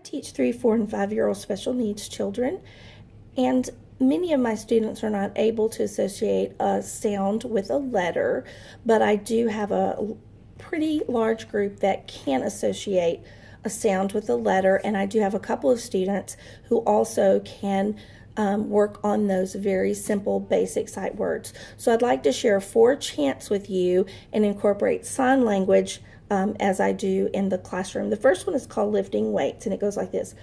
teach 3, 4, and 5-year-old special needs children, and many of my students are not able to associate a sound with a letter, but I do have a pretty large group that can associate a sound with a letter, and I do have a couple of students who also can work on those very simple basic sight words. So I'd like to share 4 chants with you and incorporate sign language as I do in the classroom. The first one is called lifting weights, and it goes like this: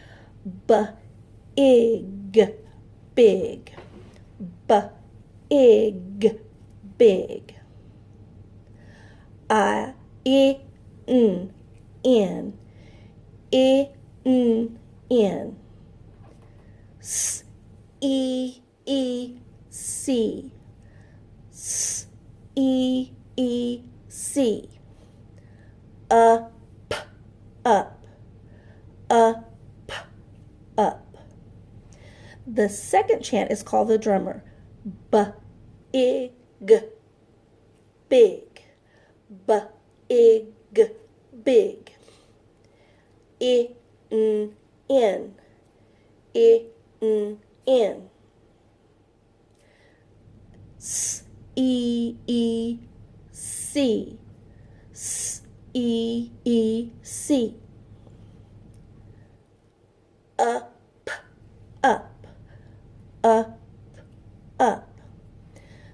B-I-G, big, B-I-G, big. I-I-N, I-N, S-E-E-C, S-E-E-C. Up, up, up, up. The second chant is called the drummer. B-I-G, big, B-I-G, big. I-N, I-N. S-E-E-C, S-E-E-C. Up, up, up, up.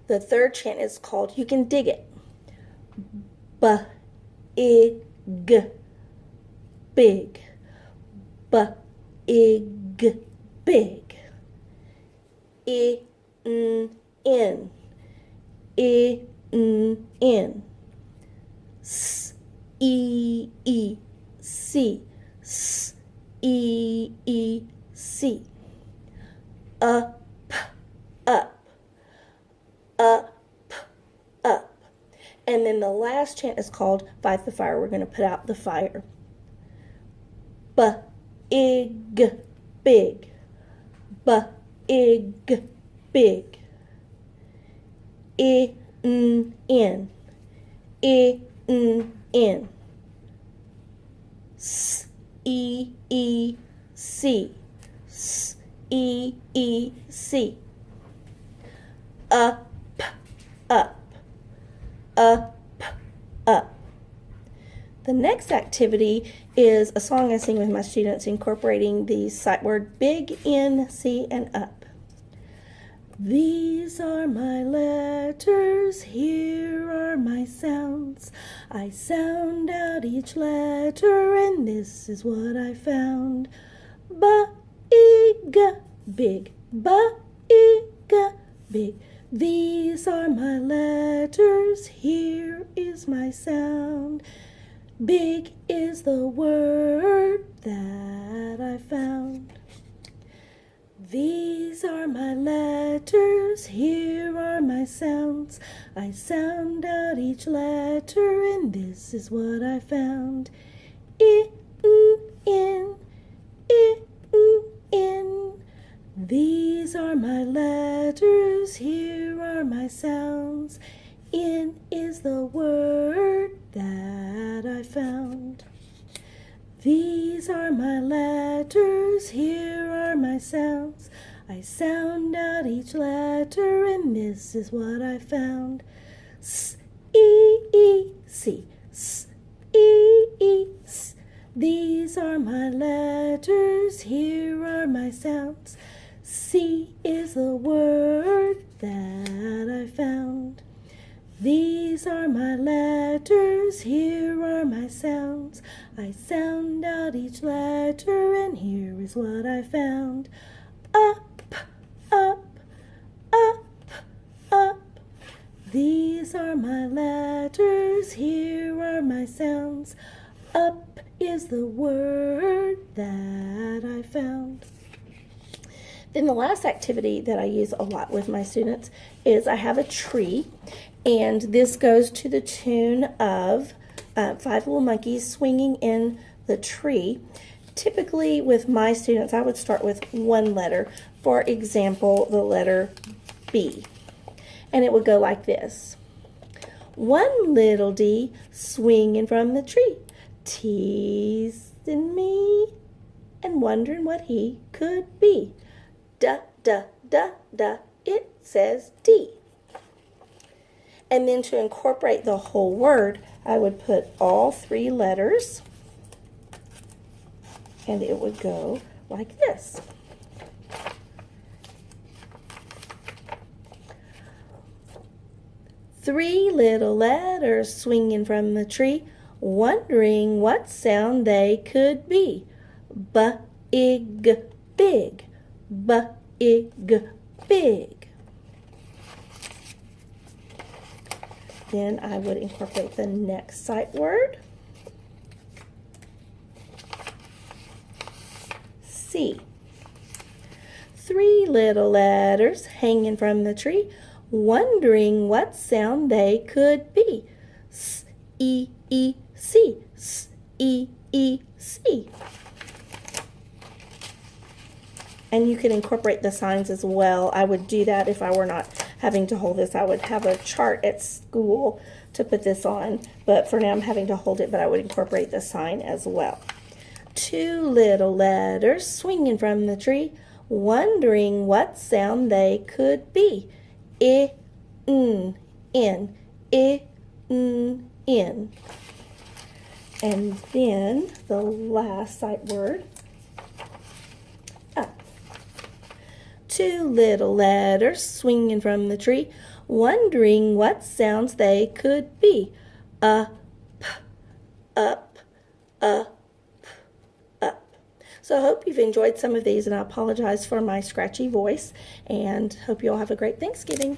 The third chant is called You Can Dig It. B-I-G, big, B-I-G, big. I-N, I-N. S-E-E-C, S-E-E-C. Up, up, up, up. And then the last chant is called Fight the Fire. We're going to put out the fire. B-I-G, big, B-I-G, big. I-N, I-N. S-E-E-C, S-E-E-C. Up, up, up, up. The next activity is a song I sing with my students incorporating the sight word big, in, see, and up. These are my letters, here are my sounds. I sound out each letter, and this is what I found. B-I-G, big, B-I-G, big. These are my letters, here is my sound. Big is the word that I found. These are my letters, here are my sounds. I sound out each letter, and this is what I found. I-N, I-N. These are my letters, here are my sounds. In is the word that I found. These are my letters, here are my sounds. I sound out each letter, and this is what I found. S-E-E-C, S-E-E-C. These are my letters, here are my sounds. C is the word that I found. These are my letters, here are my sounds. I sound out each letter, and here is what I found. Up, up, up, up. These are my letters, here are my sounds. Up is the word that I found. Then the last activity that I use a lot with my students is I have a tree, and this goes to the tune of 5 Little Monkeys Swinging in the Tree. Typically with my students, I would start with one letter. For example, the letter B. And it would go like this. One little D swinging from the tree, teasing me. and wondering what he could be. Da, da, da, da, it says D. And then to incorporate the whole word, I would put all 3 letters, and it would go like this. Three little letters swinging from the tree, wondering what sound they could be. B-I-G, big. B-I-G, big. Then I would incorporate the next sight word. C. 3 little letters hanging from the tree, wondering what sound they could be. S-E-E-C, S-E-E-C. And you can incorporate the signs as well. I would do that if I were not having to hold this. I would have a chart at school to put this on, but for now I'm having to hold it, but I would incorporate the sign as well. 2 little letters swinging from the tree, wondering what sound they could be. I-N, I-N. And then the last sight word, up. 2 little letters swinging from the tree, wondering what sounds they could be. Up, up, up, up. So I hope you've enjoyed some of these, and I apologize for my scratchy voice, and hope you all have a great Thanksgiving.